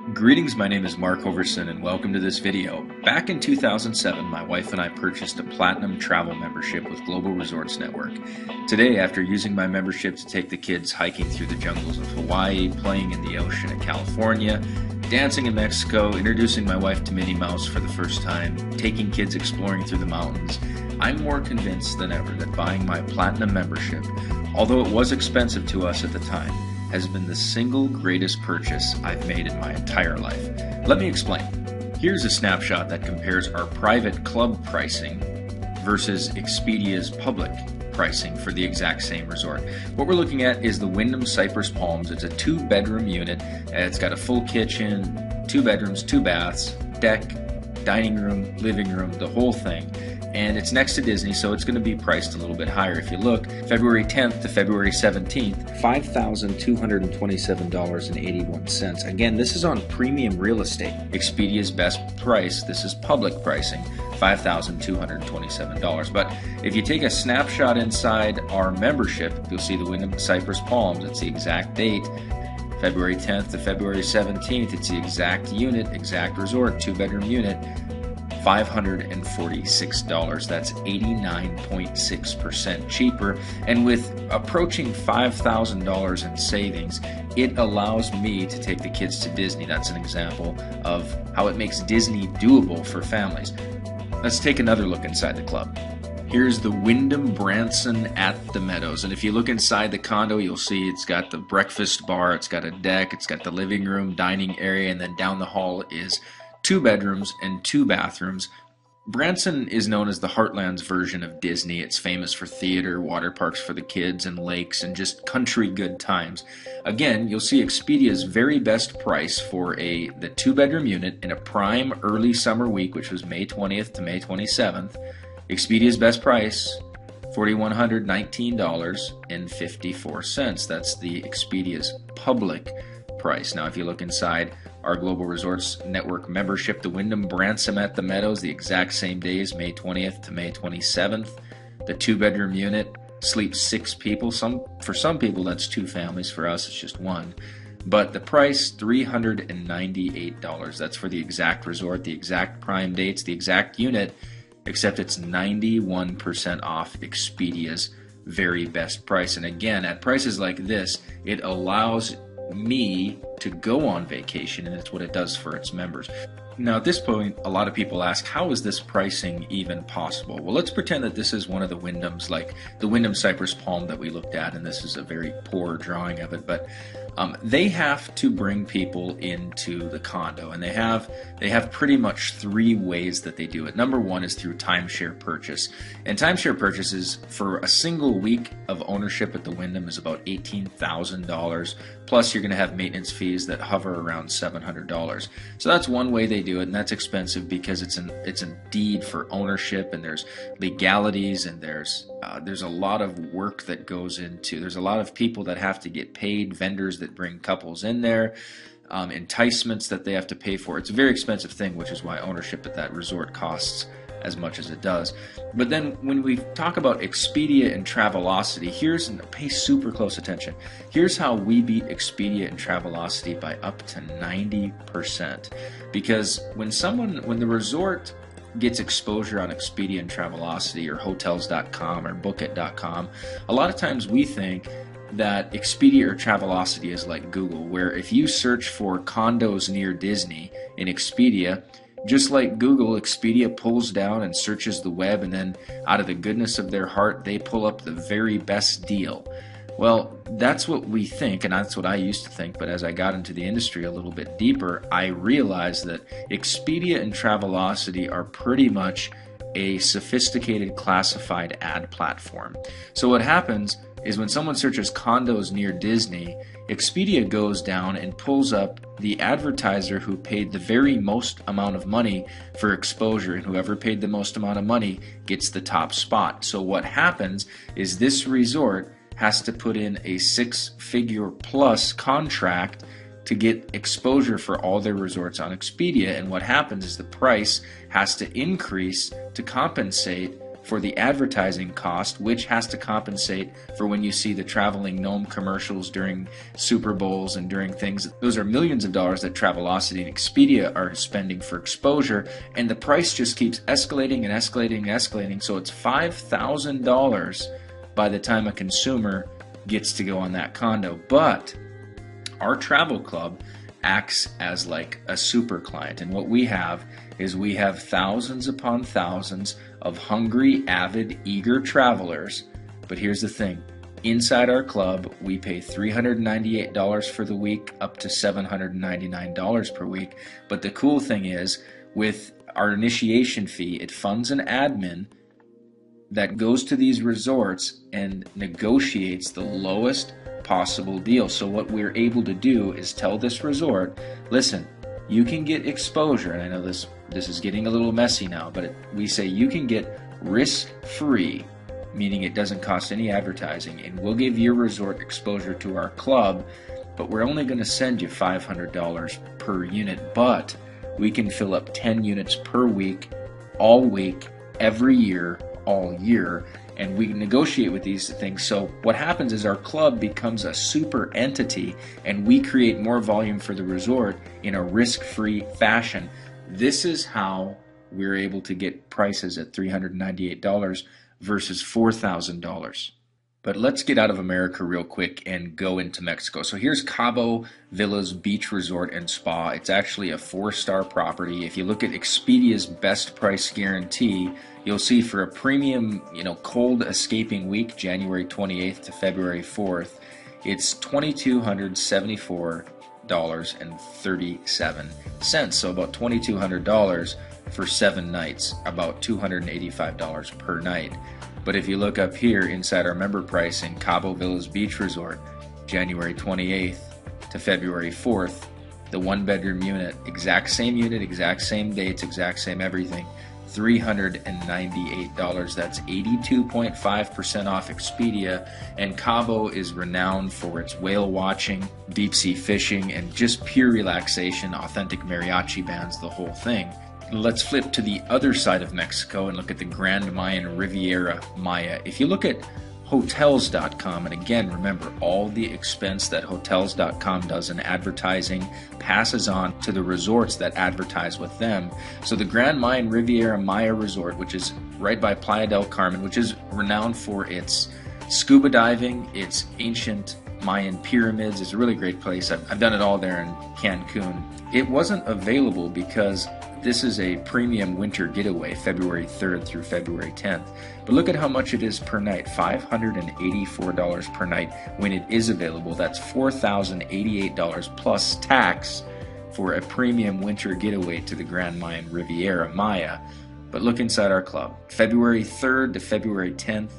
Greetings, my name is Mark Overson and welcome to this video. Back in 2007, my wife and I purchased a platinum travel membership with Global Resorts Network. Today, after using my membership to take the kids hiking through the jungles of Hawaii, playing in the ocean in California, dancing in Mexico, introducing my wife to Minnie Mouse for the first time, taking kids exploring through the mountains, I'm more convinced than ever that buying my platinum membership, although it was expensive to us at the time, has been the single greatest purchase I've made in my entire life. Let me explain. Here's a snapshot that compares our private club pricing versus Expedia's public pricing for the exact same resort. What we're looking at is the Wyndham Cypress Palms. It's a 2-bedroom unit. It's got a full kitchen, 2 bedrooms, 2 baths, deck, dining room, living room, the whole thing. And it's next to Disney, so it's going to be priced a little bit higher. If you look, February 10th to February 17th, $5,227.81. Again, this is on premium real estate. Expedia's best price, this is public pricing, $5,227. But if you take a snapshot inside our membership, you'll see the Wyndham Cypress Palms. It's the exact date. February 10th to February 17th, it's the exact unit, exact resort, 2-bedroom unit. $546. That's 89.6% cheaper. And with approaching $5,000 in savings, it allows me to take the kids to Disney. That's an example of how it makes Disney doable for families. Let's take another look inside the club. Here's the Wyndham Branson at the Meadows. And if you look inside the condo, you'll see it's got the breakfast bar, it's got a deck, it's got the living room, dining area, and then down the hall is 2 bedrooms and 2 bathrooms. Branson is known as the Heartland's version of Disney. It's famous for theater, water parks for the kids, and lakes, and just country good times. Again, you'll see Expedia's very best price for the 2-bedroom unit in a prime early summer week, which was May 20th to May 27th. Expedia's best price, $4,119.54. That's the Expedia's public price. Now, if you look inside our Global Resorts Network membership, the Wyndham Branson at the Meadows, the exact same days, May 20th to May 27th. The 2-bedroom unit sleeps 6 people. For some people, that's 2 families. For us, it's just 1. But the price, $398. That's for the exact resort, the exact prime dates, the exact unit, except it's 91% off Expedia's very best price. And again, at prices like this, it allows me to go on vacation, and it's what it does for its members. Now, at this point, a lot of people ask, how is this pricing even possible? Well, let's pretend that this is one of the Wyndhams, like the Wyndham Cypress Palm that we looked at, and this is a very poor drawing of it, but they have to bring people into the condo, and they have pretty much 3 ways that they do it. Number 1 is through timeshare purchase, and timeshare purchases for a single week of ownership at the Wyndham is about $18,000, plus you're going to have maintenance fees that hover around $700. So that's one way they do it, and that's expensive because it's a deed for ownership, and there's legalities, and there's a lot of work that goes into. There's a lot of people that have to get paid, vendors that bring couples in there, enticements that they have to pay for. It's a very expensive thing, which is why ownership at that resort costs as much as it does. But then when we talk about Expedia and Travelocity, pay super close attention. Here's how we beat Expedia and Travelocity by up to 90%. Because when the resort gets exposure on Expedia and Travelocity or Hotels.com or Bookit.com, a lot of times we think that Expedia or Travelocity is like Google, where if you search for condos near Disney in Expedia, just like Google, Expedia pulls down and searches the web, and then out of the goodness of their heart, they pull up the very best deal. Well, that's what we think, and that's what I used to think, but as I got into the industry a little bit deeper, I realized that Expedia and Travelocity are pretty much a sophisticated classified ad platform. So what happens is when someone searches condos near Disney, Expedia goes down and pulls up the advertiser who paid the very most amount of money for exposure, and whoever paid the most amount of money gets the top spot. So what happens is this resort has to put in a 6-figure plus contract to get exposure for all their resorts on Expedia, and what happens is the price has to increase to compensate for the advertising cost, which has to compensate for when you see the traveling gnome commercials during Super Bowls and during things. Those are millions of dollars that Travelocity and Expedia are spending for exposure, and the price just keeps escalating and escalating and escalating. So it's $5,000 by the time a consumer gets to go on that condo. But our travel club acts as like a super client, and what we have is we have thousands upon thousands of hungry, avid, eager travelers. But here's the thing, inside our club we pay $398 for the week up to $799 per week. But the cool thing is, with our initiation fee, it funds an admin that goes to these resorts and negotiates the lowest possible deal. So what we're able to do is tell this resort, listen, you can get exposure, and I know this is getting a little messy now, but we say you can get risk-free, meaning it doesn't cost any advertising, and we'll give your resort exposure to our club, but we're only going to send you $500 per unit, but we can fill up 10 units per week, all week, every year, all year, and we negotiate with these things. So what happens is our club becomes a super entity, and we create more volume for the resort in a risk-free fashion. This is how we're able to get prices at $398 versus $4,000. But let's get out of America real quick and go into Mexico. So here's Cabo Villas Beach Resort and Spa. It's actually a 4-star property. If you look at Expedia's best price guarantee, you'll see for a premium, cold escaping week, January 28th to February 4th, it's $2,274.37. So about $2,200 for 7 nights, about $285 per night. But if you look up here inside our member pricing, Cabo Villas Beach Resort, January 28th to February 4th, the 1-bedroom unit, exact same dates, exact same everything, $398. That's 82.5% off Expedia. And Cabo is renowned for its whale watching, deep sea fishing, and just pure relaxation, authentic mariachi bands, the whole thing. Let's flip to the other side of Mexico and look at the Grand Mayan Riviera Maya. If you look at Hotels.com, and again, remember, all the expense that Hotels.com does in advertising passes on to the resorts that advertise with them. So the Grand Mayan Riviera Maya Resort, which is right by Playa del Carmen, which is renowned for its scuba diving, its ancient Mayan pyramids, is a really great place. I've done it all there in Cancun. It wasn't available because this is a premium winter getaway, February 3rd through February 10th. But look at how much it is per night, $584 per night when it is available. That's $4,088 plus tax for a premium winter getaway to the Grand Mayan Riviera Maya. But look inside our club. February 3rd to February 10th,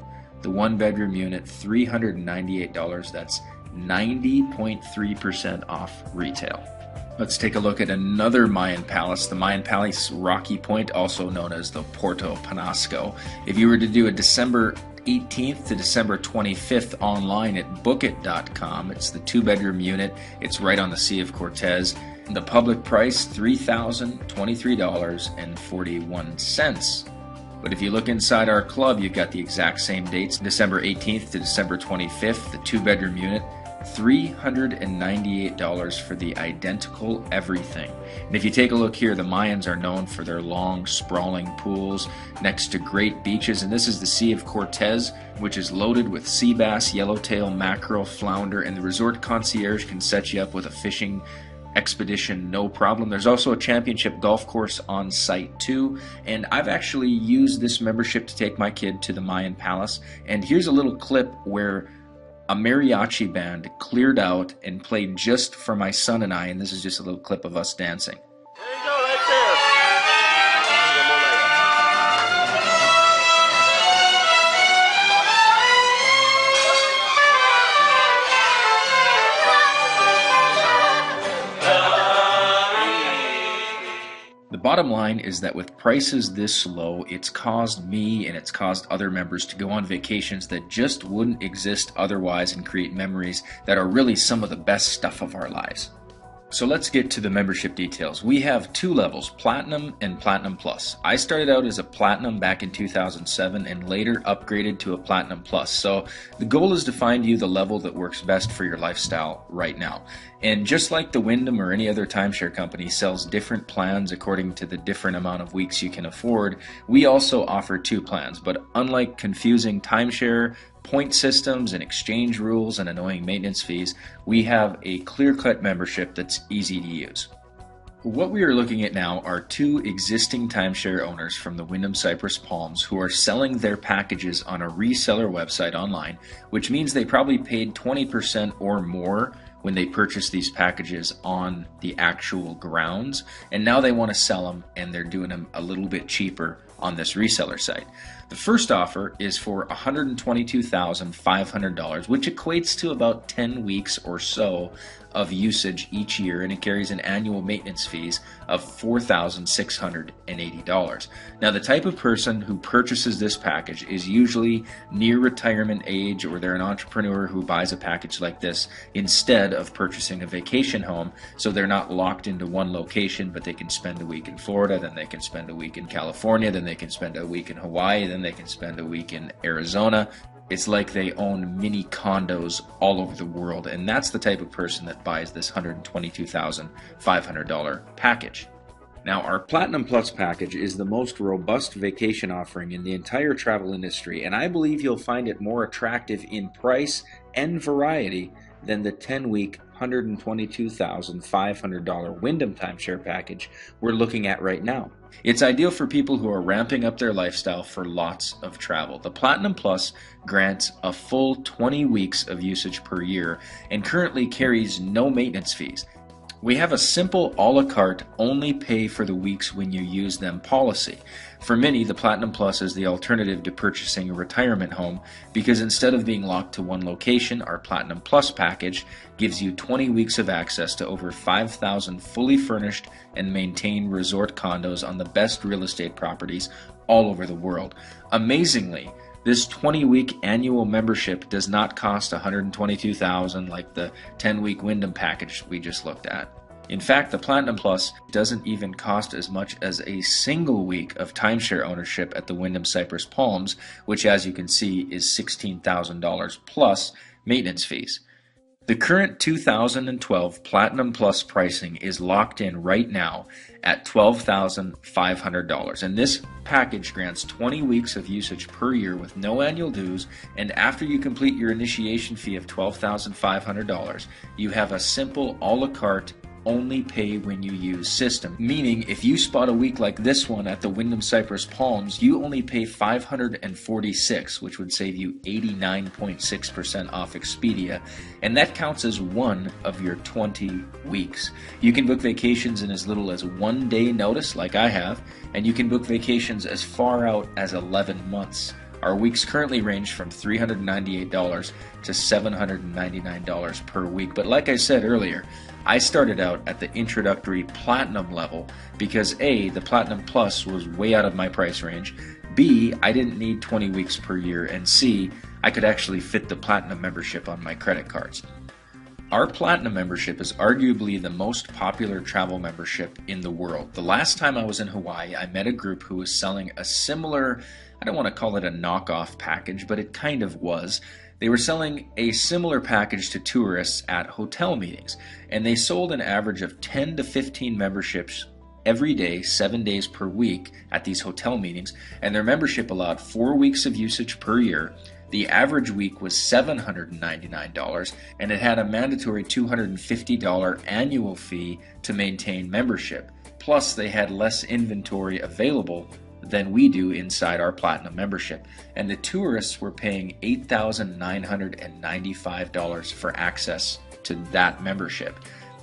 the 1-bedroom unit, $398. That's 90.3% off retail. Let's take a look at another Mayan palace, the Mayan Palace Rocky Point, also known as the Puerto Penasco. If you were to do a December 18th to December 25th online at bookit.com, it's the 2-bedroom unit. It's right on the Sea of Cortez. The public price, $3,023.41. But if you look inside our club, you've got the exact same dates, December 18th to December 25th, the 2-bedroom unit, $398 for the identical everything. And if you take a look here, the Mayans are known for their long, sprawling pools next to great beaches, and this is the Sea of Cortez, which is loaded with sea bass, yellowtail, mackerel, flounder, and the resort concierge can set you up with a fishing expedition, no problem. There's also a championship golf course on site too, and I've actually used this membership to take my kid to the Mayan Palace, and here's a little clip where a mariachi band cleared out and played just for my son and I, and this is just a little clip of us dancing. There you go, right there. The bottom line is that with prices this low, it's caused me and it's caused other members to go on vacations that just wouldn't exist otherwise and create memories that are really some of the best stuff of our lives. So let's get to the membership details. We have two levels, Platinum and Platinum Plus. I started out as a Platinum back in 2007 and later upgraded to a Platinum Plus. So the goal is to find you the level that works best for your lifestyle right now. And just like the Wyndham or any other timeshare company sells different plans according to the different amount of weeks you can afford, we also offer two plans. But unlike confusing timeshare, point systems and exchange rules and annoying maintenance fees, we have a clear-cut membership that's easy to use. What we are looking at now are two existing timeshare owners from the Wyndham Cypress Palms who are selling their packages on a reseller website online, which means they probably paid 20% or more when they purchased these packages on the actual grounds, and now they want to sell them and they're doing them a little bit cheaper on this reseller site. The first offer is for $122,500, which equates to about 10 weeks or so of usage each year, and it carries an annual maintenance fees of $4,680. Now, the type of person who purchases this package is usually near retirement age, or they're an entrepreneur who buys a package like this instead of purchasing a vacation home, so they're not locked into one location, but they can spend a week in Florida, then they can spend a week in California, then they can spend a week in Hawaii, then they can spend a week in Arizona. It's like they own mini condos all over the world, and that's the type of person that buys this $122,500 package. Now, our Platinum Plus package is the most robust vacation offering in the entire travel industry, and I believe you'll find it more attractive in price and variety than the 10-week $122,500 Wyndham timeshare package we're looking at right now. It's ideal for people who are ramping up their lifestyle for lots of travel. The Platinum Plus grants a full 20 weeks of usage per year and currently carries no maintenance fees. We have a simple a la carte, only pay for the weeks when you use them policy. For many, the Platinum Plus is the alternative to purchasing a retirement home because instead of being locked to one location, our Platinum Plus package gives you 20 weeks of access to over 5,000 fully furnished and maintained resort condos on the best real estate properties all over the world. Amazingly, this 20-week annual membership does not cost $122,000 like the 10-week Wyndham package we just looked at. In fact, the Platinum Plus doesn't even cost as much as a single week of timeshare ownership at the Wyndham Cypress Palms, which, as you can see, is $16,000 plus maintenance fees. The current 2012 Platinum Plus pricing is locked in right now at $12,500, and this package grants 20 weeks of usage per year with no annual dues, and after you complete your initiation fee of $12,500, you have a simple a la carte only pay when you use system, meaning if you spot a week like this one at the Wyndham Cypress Palms, you only pay $546, which would save you 89.6% off Expedia, and that counts as one of your 20 weeks. You can book vacations in as little as 1 day notice, like I have, and you can book vacations as far out as 11 months. Our weeks currently range from $398 to $799 per week, but like I said earlier, I started out at the introductory Platinum level because A, the Platinum Plus was way out of my price range, B, I didn't need 20 weeks per year, and C, I could actually fit the Platinum membership on my credit cards. Our Platinum membership is arguably the most popular travel membership in the world. The last time I was in Hawaii, I met a group who was selling a similar, I don't want to call it a knockoff package, but it kind of was. They were selling a similar package to tourists at hotel meetings, and they sold an average of 10 to 15 memberships every day, 7 days per week at these hotel meetings, and their membership allowed 4 weeks of usage per year. The average week was $799, and it had a mandatory $250 annual fee to maintain membership. Plus, they had less inventory available than we do inside our Platinum membership, and the tourists were paying $8,995 for access to that membership,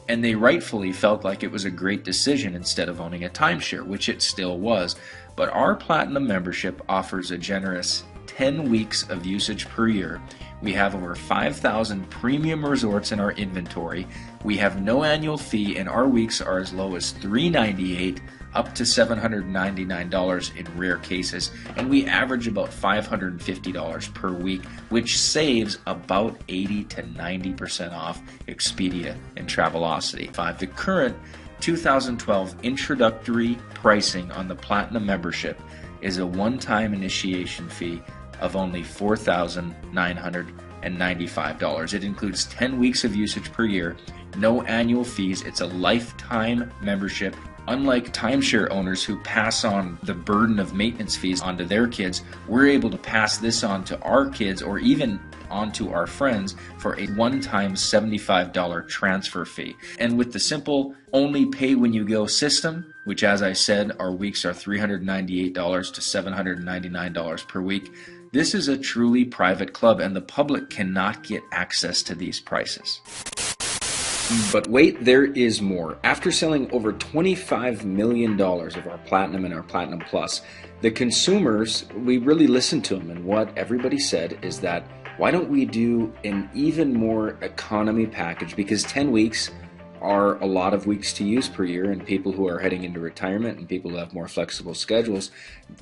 and they rightfully felt like it was a great decision instead of owning a timeshare, which it still was. But our Platinum membership offers a generous 10 weeks of usage per year. We have over 5,000 premium resorts in our inventory. We have no annual fee, and our weeks are as low as $398 up to $799 in rare cases, and we average about $550 per week, which saves about 80 to 90% off Expedia and Travelocity. The current 2012 introductory pricing on the Platinum membership is a one-time initiation fee of only $4,995. It includes 10 weeks of usage per year, no annual fees. It's a lifetime membership. Unlike timeshare owners who pass on the burden of maintenance fees onto their kids, we're able to pass this on to our kids or even onto our friends for a one-time $75 transfer fee. And with the simple only pay when you go system, which as I said, our weeks are $398 to $799 per week, this is a truly private club and the public cannot get access to these prices. But wait, there is more. After selling over $25 million of our Platinum and our Platinum Plus, the consumers, we really listened to them, and what everybody said is that why don't we do an even more economy package, because 10 weeks are a lot of weeks to use per year, and people who are heading into retirement and people who have more flexible schedules,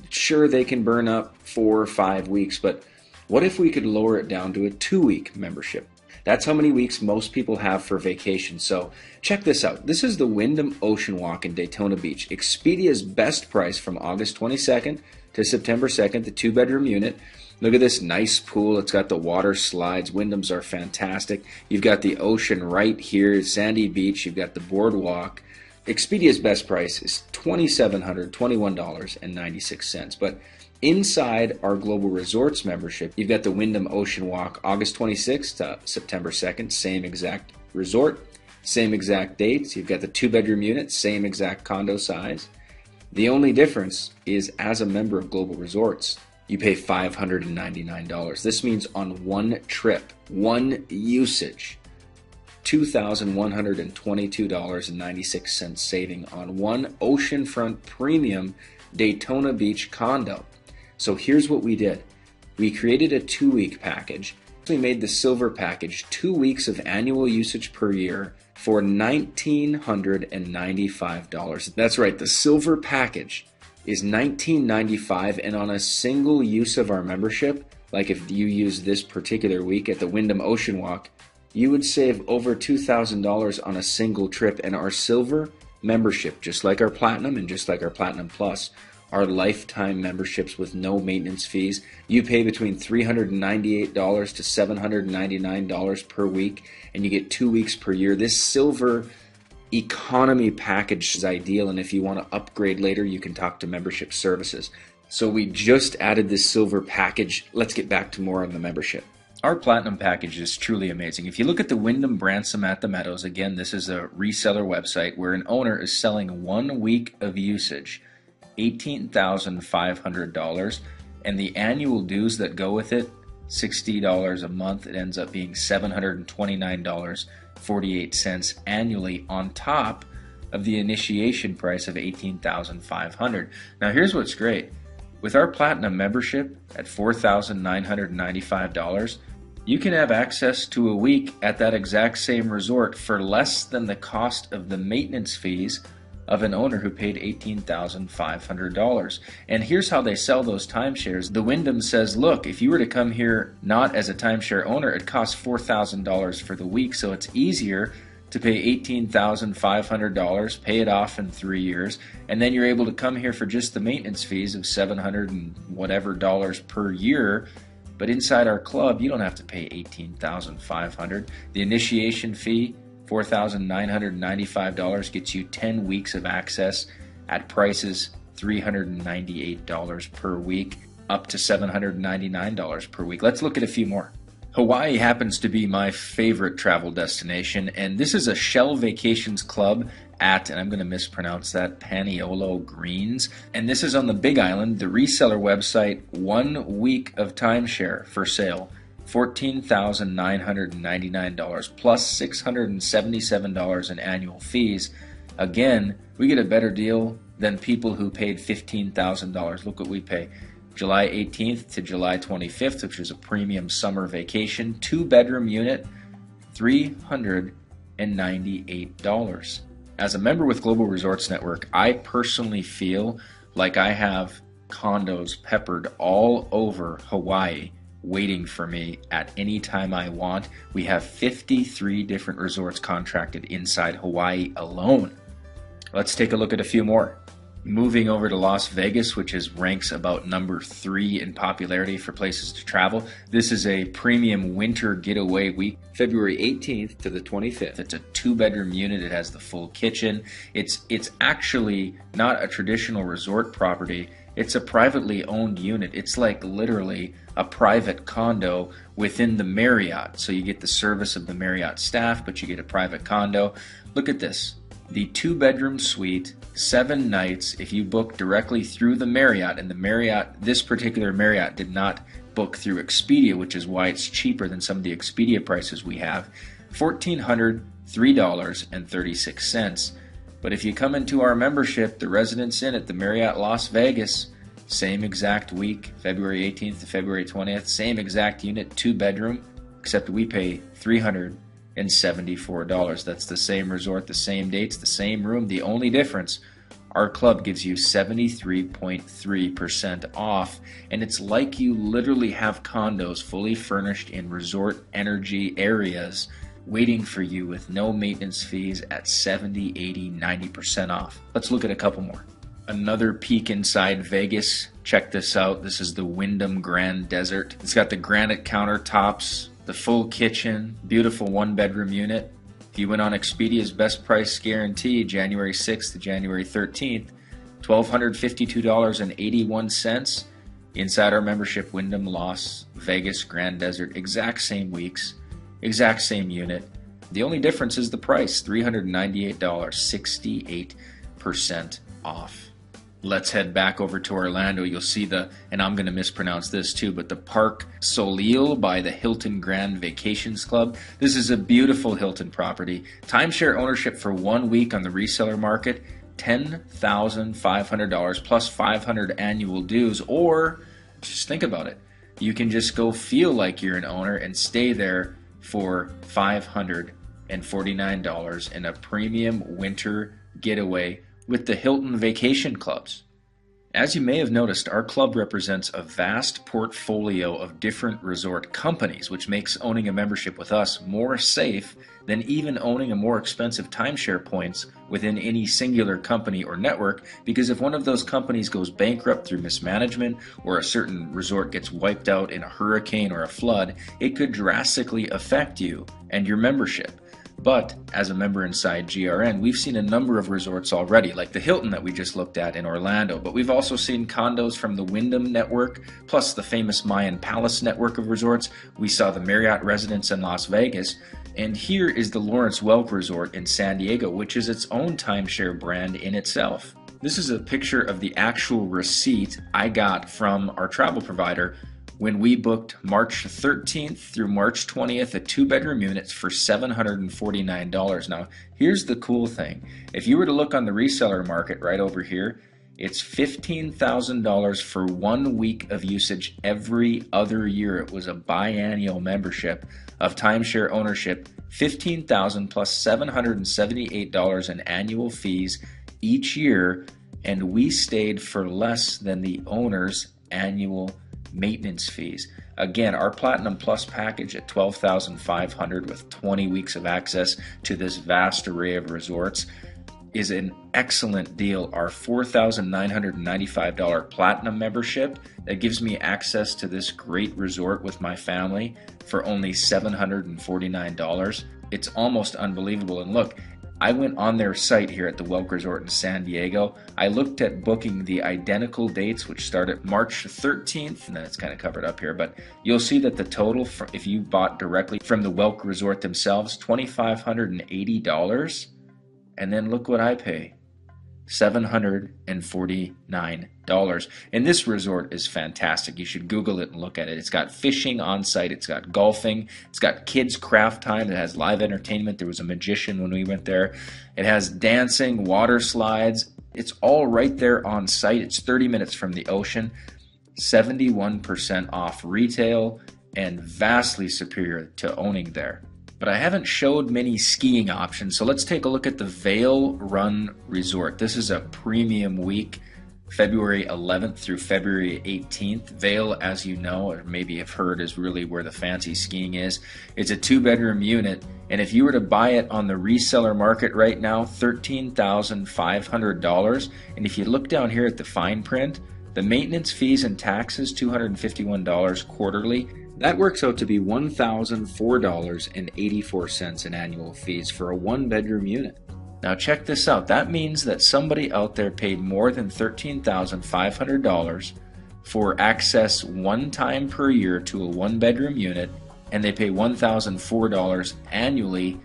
sure, they can burn up 4 or 5 weeks, but what if we could lower it down to a 2-week membership? That's how many weeks most people have for vacation. So check this out. This is the Wyndham Ocean Walk in Daytona Beach. Expedia's best price from August 22nd to September 2nd, the 2-bedroom unit. Look at this nice pool. It's got the water slides. Wyndhams are fantastic. You've got the ocean right here, sandy beach. You've got the boardwalk. Expedia's best price is $2,721.96. But inside our Global Resorts membership, you've got the Wyndham Ocean Walk, August 26th to September 2nd, same exact resort, same exact dates. You've got the 2-bedroom unit, same exact condo size. The only difference is as a member of Global Resorts, you pay $599. This means on one trip, one usage, $2,122.96 saving on one oceanfront premium Daytona Beach condo. So here's what we did. We created a 2-week package. We made the silver package 2 weeks of annual usage per year for $1,995. That's right, the silver package is $1,995, and on a single use of our membership, like if you use this particular week at the Wyndham Ocean Walk, you would save over $2,000 on a single trip. And our silver membership, just like our Platinum and just like our Platinum Plus, are lifetime memberships with no maintenance fees. You pay between $398 to $799 per week, and you get 2 weeks per year. This silver economy package is ideal, and if you want to upgrade later, you can talk to membership services. So we just added this silver package. Let's get back to more on the membership. Our Platinum package is truly amazing. If you look at the Wyndham Branson at the Meadows, again, this is a reseller website where an owner is selling 1 week of usage, $18,500, and the annual dues that go with it, $60 a month. It ends up being $729.48 annually on top of the initiation price of $18,500. Now here's what's great. With our Platinum membership at $4,995, you can have access to a week at that exact same resort for less than the cost of the maintenance fees of an owner who paid $18,500. And here's how they sell those timeshares. The Wyndham says, look, if you were to come here not as a timeshare owner, it costs $4,000 for the week, so it's easier to pay $18,500, pay it off in 3 years, and then you're able to come here for just the maintenance fees of $700 and whatever dollars per year. But inside our club, you don't have to pay $18,500. The initiation fee, $4,995, gets you 10 weeks of access at prices $398 per week, up to $799 per week. Let's look at a few more. Hawaii happens to be my favorite travel destination, and this is a Shell Vacations Club at, and I'm going to mispronounce that, Paniolo Greens. And this is on the Big Island. The reseller website, 1 week of timeshare for sale, $14,999 plus $677 in annual fees. Again, we get a better deal than people who paid $15,000. Look what we pay. July 18th to July 25th, which is a premium summer vacation, 2-bedroom unit, $398. As a member with Global Resorts Network, I personally feel like I have condos peppered all over Hawaii waiting for me at any time I want. We have 53 different resorts contracted inside Hawaii alone. Let's take a look at a few more. Moving over to Las Vegas, which ranks about number 3 in popularity for places to travel. This is a premium winter getaway week, February 18th to the 25th. It's a 2-bedroom unit. It has the full kitchen. It's actually not a traditional resort property. It's a privately owned unit. It's like literally a private condo within the Marriott. So you get the service of the Marriott staff, but you get a private condo. Look at this. The 2-bedroom suite, 7 nights, if you book directly through the Marriott, and the Marriott, this particular Marriott did not book through Expedia, which is why it's cheaper than some of the Expedia prices we have, $1,403.36. But if you come into our membership, the Residence Inn at the Marriott Las Vegas, same exact week, February 18th to February 20th, same exact unit, 2-bedroom, except we pay $374. That's the same resort, the same dates, the same room. The only difference, our club gives you 73.3% off, and it's like you literally have condos fully furnished in resort energy areas waiting for you with no maintenance fees at 70, 80, 90% off. Let's look at a couple more. Another peek inside Vegas. Check this out. This is the Wyndham Grand Desert. It's got the granite countertops, the full kitchen, beautiful 1-bedroom unit. If you went on Expedia's best price guarantee, January 6th to January 13th, $1,252.81. Inside our membership, Wyndham Las Vegas Grand Desert, exact same weeks, exact same unit. The only difference is the price, $398, 68% off. Let's head back over to Orlando. You'll see and I'm going to mispronounce this too, but the Park Soleil by the Hilton Grand Vacations Club. This is a beautiful Hilton property. Timeshare ownership for 1 week on the reseller market, $10,500 plus 500 annual dues, or just think about it. You can just go feel like you're an owner and stay there for $549 in a premium winter getaway with the Hilton Vacation Clubs. As you may have noticed, our club represents a vast portfolio of different resort companies, which makes owning a membership with us more safe than even owning a more expensive timeshare points within any singular company or network, because if one of those companies goes bankrupt through mismanagement or a certain resort gets wiped out in a hurricane or a flood, it could drastically affect you and your membership. But as a member inside GRN, we've seen a number of resorts already, like the Hilton that we just looked at in Orlando. But we've also seen condos from the Wyndham network, plus the famous Mayan Palace network of resorts. We saw the Marriott Residence in Las Vegas. And here is the Lawrence Welk Resort in San Diego, which is its own timeshare brand in itself. This is a picture of the actual receipt I got from our travel provider when we booked March 13th through March 20th a 2-bedroom unit for $749. Now, here's the cool thing. If you were to look on the reseller market right over here, it's $15,000 for 1 week of usage every other year. It was a biannual membership of timeshare ownership, $15,000 plus $778 in annual fees each year, and we stayed for less than the owner's annual maintenance fees. Again, our Platinum Plus package at $12,500 with 20 weeks of access to this vast array of resorts is an excellent deal. Our $4,995 Platinum membership that gives me access to this great resort with my family for only $749. It's almost unbelievable. And look, I went on their site here at the Welk Resort in San Diego. I looked at booking the identical dates, which start at March 13th, and then it's kind of covered up here, but you'll see that the total, if you bought directly from the Welk Resort themselves, $2,580, and then look what I pay, $749. And this resort is fantastic. You should Google it and look at it. It's got fishing on site. It's got golfing. It's got kids craft time. It has live entertainment. There was a magician when we went there. It has dancing, water slides. It's all right there on site. It's 30 minutes from the ocean. 71% off retail, and vastly superior to owning there. But I haven't showed many skiing options, so let's take a look at the Vail Run Resort. This is a premium week, February 11th through February 18th. Vail, as you know, or maybe have heard, is really where the fancy skiing is. It's a 2-bedroom unit, and if you were to buy it on the reseller market right now, $13,500. And if you look down here at the fine print, the maintenance fees and taxes, $251 quarterly. That works out to be $1,004.84 in annual fees for a 1-bedroom unit. Now check this out. That means that somebody out there paid more than $13,500 for access one time per year to a 1-bedroom unit, and they pay $1,004 annually,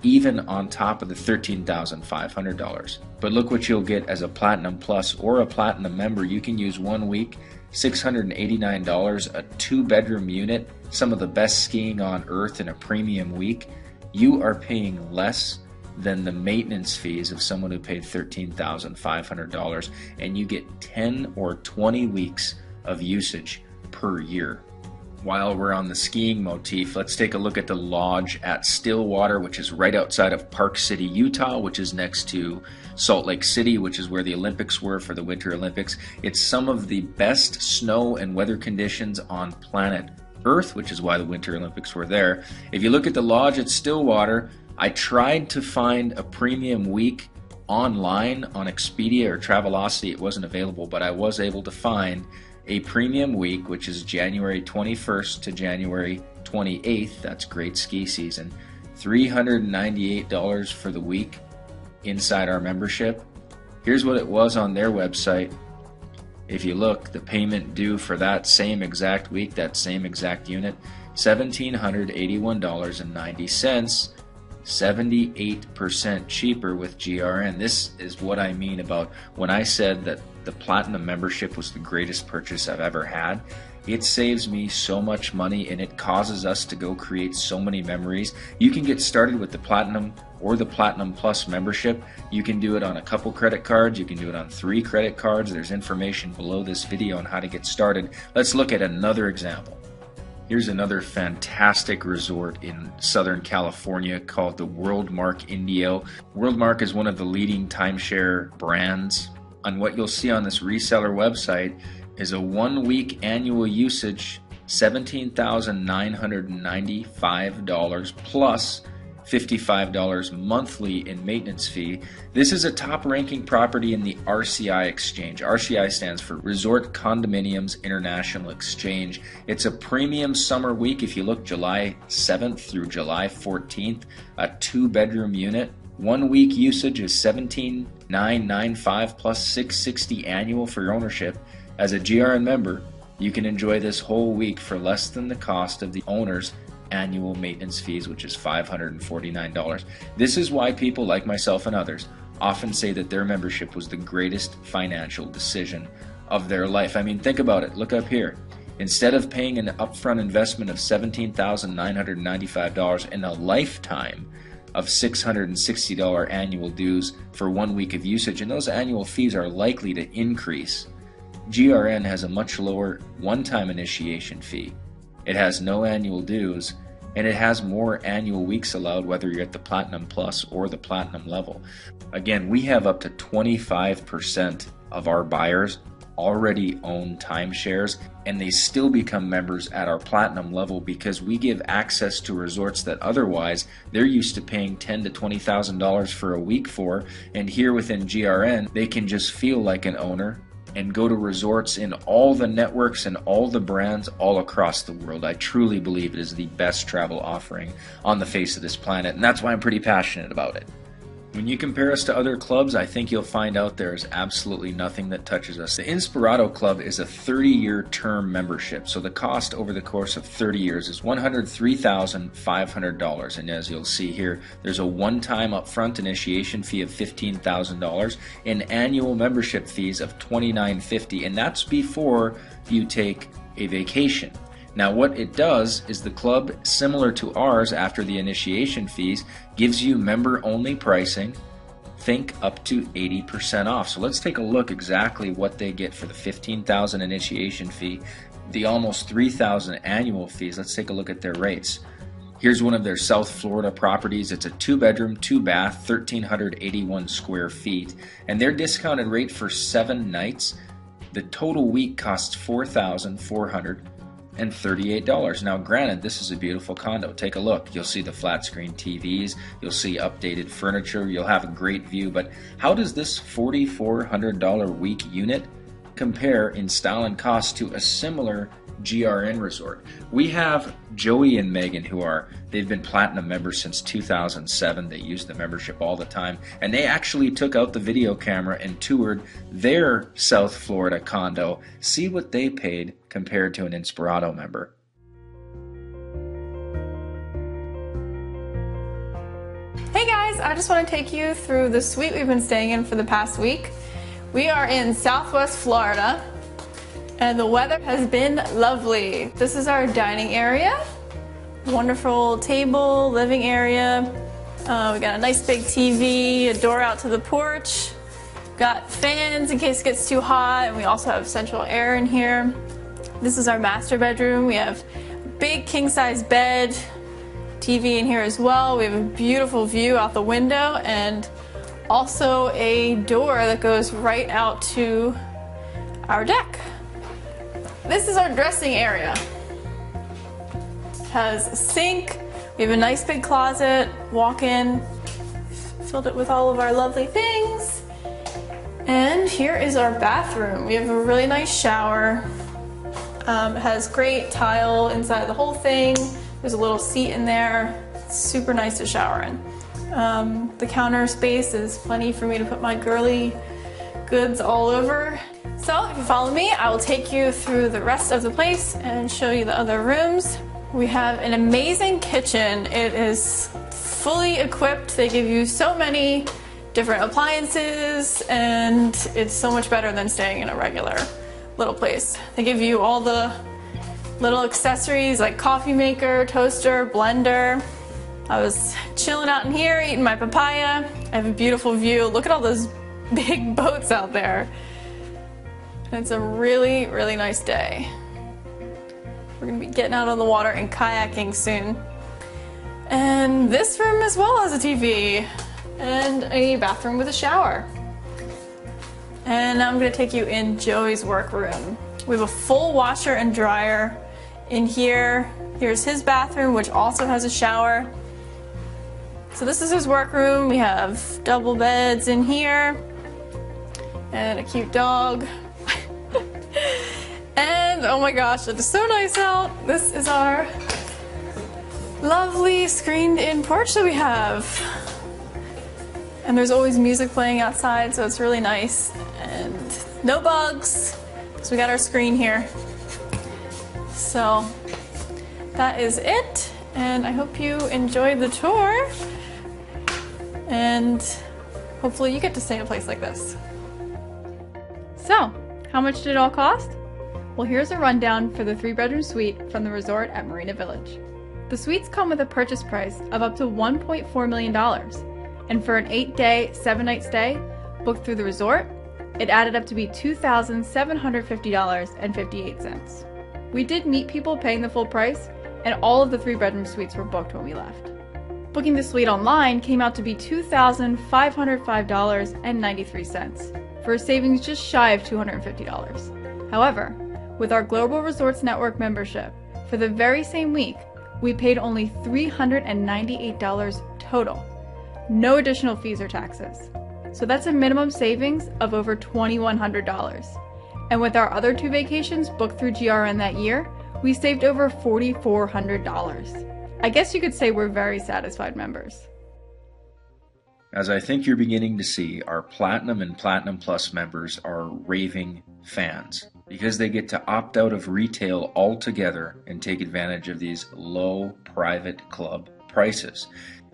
even on top of the $13,500. But look what you'll get as a Platinum Plus or a Platinum member. You can use 1 week, $689, a 2-bedroom unit, some of the best skiing on earth in a premium week. You are paying less than the maintenance fees of someone who paid $13,500, and you get 10 or 20 weeks of usage per year. While we're on the skiing motif, let's take a look at the lodge at Stillwater, which is right outside of Park City, Utah, which is next to Salt Lake City, which is where the Olympics were for the Winter Olympics. It's some of the best snow and weather conditions on planet Earth, which is why the Winter Olympics were there. If you look at the lodge at Stillwater, I tried to find a premium week online on Expedia or Travelocity. It wasn't available, but I was able to find a premium week, which is January 21st to January 28th. That's great ski season. $398 for the week inside our membership. Here's what it was on their website. If you look, the payment due for that same exact week, that same exact unit, $1,781.90. 78% cheaper with GRN. This is what I mean about when I said that the Platinum membership was the greatest purchase I've ever had. It saves me so much money, and it causes us to go create so many memories. You can get started with the Platinum or the Platinum Plus membership. You can do it on a couple credit cards. You can do it on 3 credit cards. There's information below this video on how to get started. Let's look at another example. Here's another fantastic resort in Southern California called the WorldMark Indio. WorldMark is one of the leading timeshare brands. And what you'll see on this reseller website is a 1-week annual usage, $17,995 plus $55 monthly in maintenance fee. This is a top-ranking property in the RCI Exchange. RCI stands for Resort Condominiums International Exchange. It's a premium summer week. If you look, July 7th through July 14th, a 2-bedroom unit. 1 week usage is $17,995 plus $660 annual for your ownership. As a GRN member, you can enjoy this whole week for less than the cost of the owner's annual maintenance fees, which is $549. This is why people like myself and others often say that their membership was the greatest financial decision of their life. I mean, think about it. Look up here. Instead of paying an upfront investment of $17,995 and a lifetime of $660 annual dues for 1 week of usage, and those annual fees are likely to increase, GRN has a much lower one-time initiation fee. It has no annual dues, and it has more annual weeks allowed whether you're at the Platinum Plus or the Platinum level. Again, we have up to 25% of our buyers already own timeshares, and they still become members at our Platinum level because we give access to resorts that otherwise they're used to paying $10,000 to $20,000 for a week for, and here within GRN they can just feel like an owner and go to resorts in all the networks and all the brands all across the world. I truly believe it is the best travel offering on the face of this planet, and that's why I'm pretty passionate about it. When you compare us to other clubs, I think you'll find out there is absolutely nothing that touches us. The Inspirato Club is a 30-year term membership, so the cost over the course of 30 years is $103,500. And as you'll see here, there's a one-time upfront initiation fee of $15,000 and annual membership fees of $29.50, and that's before you take a vacation. Now what it does is the club, similar to ours after the initiation fees, gives you member-only pricing think up to 80% off. So let's take a look exactly what they get for the $15,000 initiation fee, the almost $3,000 annual fees. Let's take a look at their rates. Here's one of their South Florida properties. It's a 2-bedroom, 2-bath, 1,381 square feet. And their discounted rate for 7 nights, the total week costs $4,438. Now granted, this is a beautiful condo. Take a look. You'll see the flat screen TVs. You'll see updated furniture. You'll have a great view. But how does this $4,400 week unit compare in style and cost to a similar GRN resort? We have Joey and Megan they've been platinum members since 2007. They use the membership all the time, and they actually took out the video camera and toured their South Florida condo. See what they paid compared to an Inspirato member. Hey guys, I just want to take you through the suite we've been staying in for the past week. We are in Southwest Florida, and the weather has been lovely. This is our dining area. Wonderful table, living area. We got a nice big TV, a door out to the porch. Got fans in case it gets too hot, and we also have central air in here. This is our master bedroom. We have a big king-size bed, TV in here as well. We have a beautiful view out the window, and also a door that goes right out to our deck. This is our dressing area. It has a sink. We have a nice big closet, walk in, filled it with all of our lovely things. And here is our bathroom. We have a really nice shower. It has great tile inside the whole thing. There's a little seat in there. It's super nice to shower in. The counter space is plenty for me to put my girly goods all over. So if you follow me, I will take you through the rest of the place and show you the other rooms. We have an amazing kitchen. It is fully equipped. They give you so many different appliances, and it's so much better than staying in a regular little place. They give you all the little accessories like coffee maker, toaster, blender. I was chilling out in here eating my papaya. I have a beautiful view. Look at all those big boats out there. And it's a really, really nice day. We're gonna be getting out on the water and kayaking soon. And this room as well has a TV and a bathroom with a shower. And I'm gonna take you in Joey's workroom. We have a full washer and dryer in here. Here's his bathroom, which also has a shower. So this is his workroom. We have double beds in here and a cute dog. And oh my gosh, it is so nice out. This is our lovely screened-in porch that we have. And there's always music playing outside, so it's really nice. And no bugs, so we got our screen here. So that is it, and I hope you enjoyed the tour. And hopefully you get to stay in a place like this. So, how much did it all cost? Well, here's a rundown for the 3-bedroom suite from the resort at Marina Village. The suites come with a purchase price of up to $1.4 million, and for an 8-day, 7-night stay booked through the resort, it added up to be $2,750.58. We did meet people paying the full price, and all of the 3-bedroom suites were booked when we left. Booking the suite online came out to be $2,505.93, for a savings just shy of $250. However, with our Global Resorts Network membership, for the very same week, we paid only $398 total. No additional fees or taxes. So that's a minimum savings of over $2,100. And with our other 2 vacations booked through GRN that year, we saved over $4,400. I guess you could say we're very satisfied members. As I think you're beginning to see, our Platinum and Platinum Plus members are raving fans because they get to opt out of retail altogether and take advantage of these low private club prices.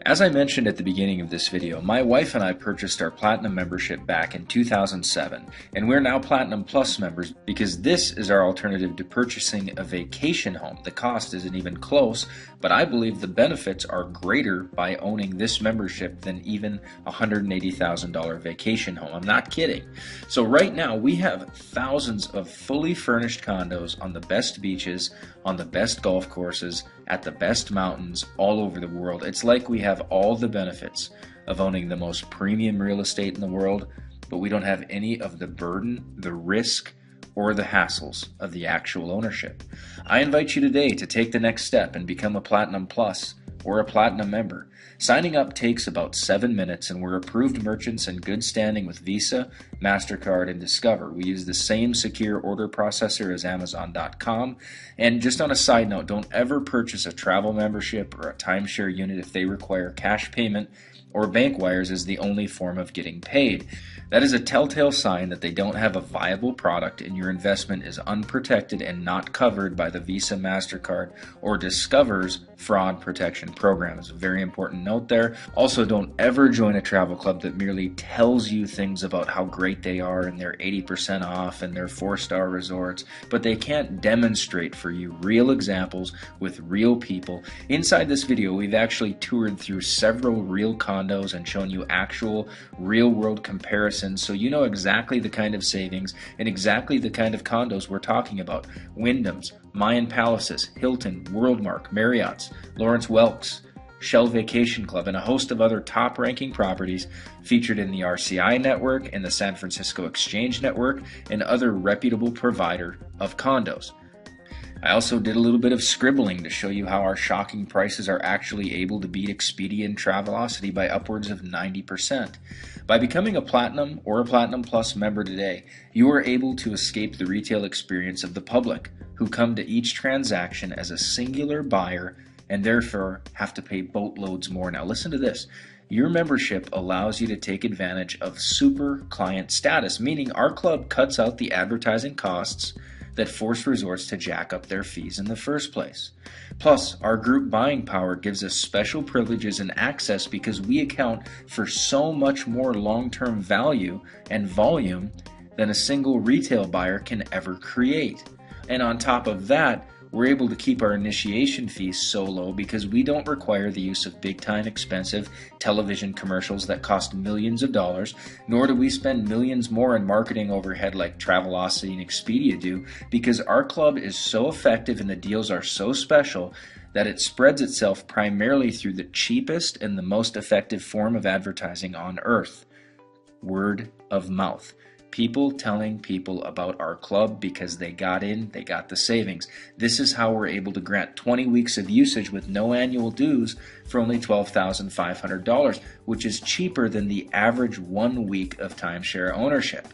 As I mentioned at the beginning of this video, my wife and I purchased our Platinum membership back in 2007, and we're now Platinum Plus members because this is our alternative to purchasing a vacation home. The cost isn't even close, but I believe the benefits are greater by owning this membership than even a $180,000 vacation home. I'm not kidding. So right now we have thousands of fully furnished condos on the best beaches, on the best golf courses, at the best mountains all over the world. It's like we have all the benefits of owning the most premium real estate in the world, but we don't have any of the burden, the risk, or the hassles of the actual ownership. I invite you today to take the next step and become a Platinum Plus or a Platinum member. Signing up takes about 7 minutes, and we're approved merchants in good standing with Visa, MasterCard, and Discover. We use the same secure order processor as Amazon.com. And just on a side note, don't ever purchase a travel membership or a timeshare unit if they require cash payment or bank wires as the only form of getting paid. That is a telltale sign that they don't have a viable product and your investment is unprotected and not covered by the Visa, MasterCard, or Discover's fraud protection program. It's a very important note there. Also, don't ever join a travel club that merely tells you things about how great they are and they're 80% off and they're 4-star resorts, but they can't demonstrate for you real examples with real people. Inside this video, we've actually toured through several real condos and shown you actual real-world comparisons so you know exactly the kind of savings and exactly the kind of condos we're talking about. Wyndhams, Mayan Palaces, Hilton, Worldmark, Marriott's, Lawrence Welk's, Shell Vacation Club, and a host of other top-ranking properties featured in the RCI network and the San Francisco Exchange network and other reputable provider of condos. I also did a little bit of scribbling to show you how our shocking prices are actually able to beat Expedia and Travelocity by upwards of 90%. By becoming a Platinum or a Platinum Plus member today, you are able to escape the retail experience of the public, who come to each transaction as a singular buyer and therefore have to pay boatloads more. Now listen to this. Your membership allows you to take advantage of super client status, meaning our club cuts out the advertising costs that force resorts to jack up their fees in the first place. Plus, our group buying power gives us special privileges and access because we account for so much more long-term value and volume than a single retail buyer can ever create. And on top of that, we're able to keep our initiation fees so low because we don't require the use of big-time expensive television commercials that cost millions of dollars, nor do we spend millions more in marketing overhead like Travelocity and Expedia do, because our club is so effective and the deals are so special that it spreads itself primarily through the cheapest and the most effective form of advertising on earth: word of mouth. People telling people about our club because they got in, they got the savings. This is how we're able to grant 20 weeks of usage with no annual dues for only $12,500, which is cheaper than the average 1 week of timeshare ownership.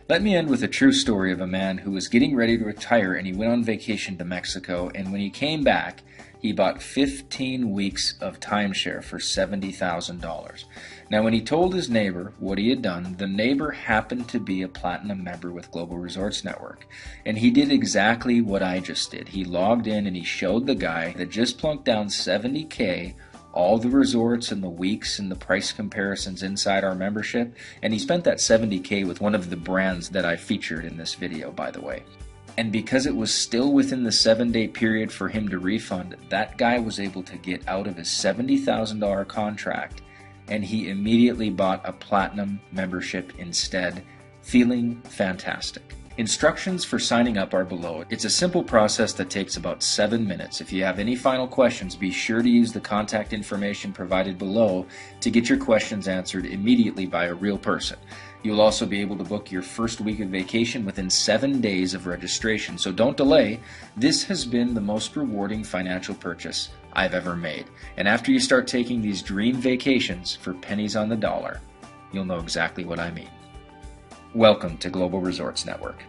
Let me end with a true story of a man who was getting ready to retire and he went on vacation to Mexico, and when he came back, he bought 15 weeks of timeshare for $70,000. Now, when he told his neighbor what he had done, the neighbor happened to be a Platinum member with Global Resorts Network. And he did exactly what I just did. He logged in and he showed the guy that just plunked down $70K, all the resorts and the weeks and the price comparisons inside our membership. And he spent that $70K with one of the brands that I featured in this video, by the way. And because it was still within the 7-day period for him to refund, that guy was able to get out of his $70,000 contract, and he immediately bought a Platinum membership instead, feeling fantastic. Instructions for signing up are below. It's a simple process that takes about 7 minutes. If you have any final questions, be sure to use the contact information provided below to get your questions answered immediately by a real person. You'll also be able to book your first week of vacation within 7 days of registration, so don't delay. This has been the most rewarding financial purchase I've ever made. And after you start taking these dream vacations for pennies on the dollar, you'll know exactly what I mean. Welcome to Global Resorts Network.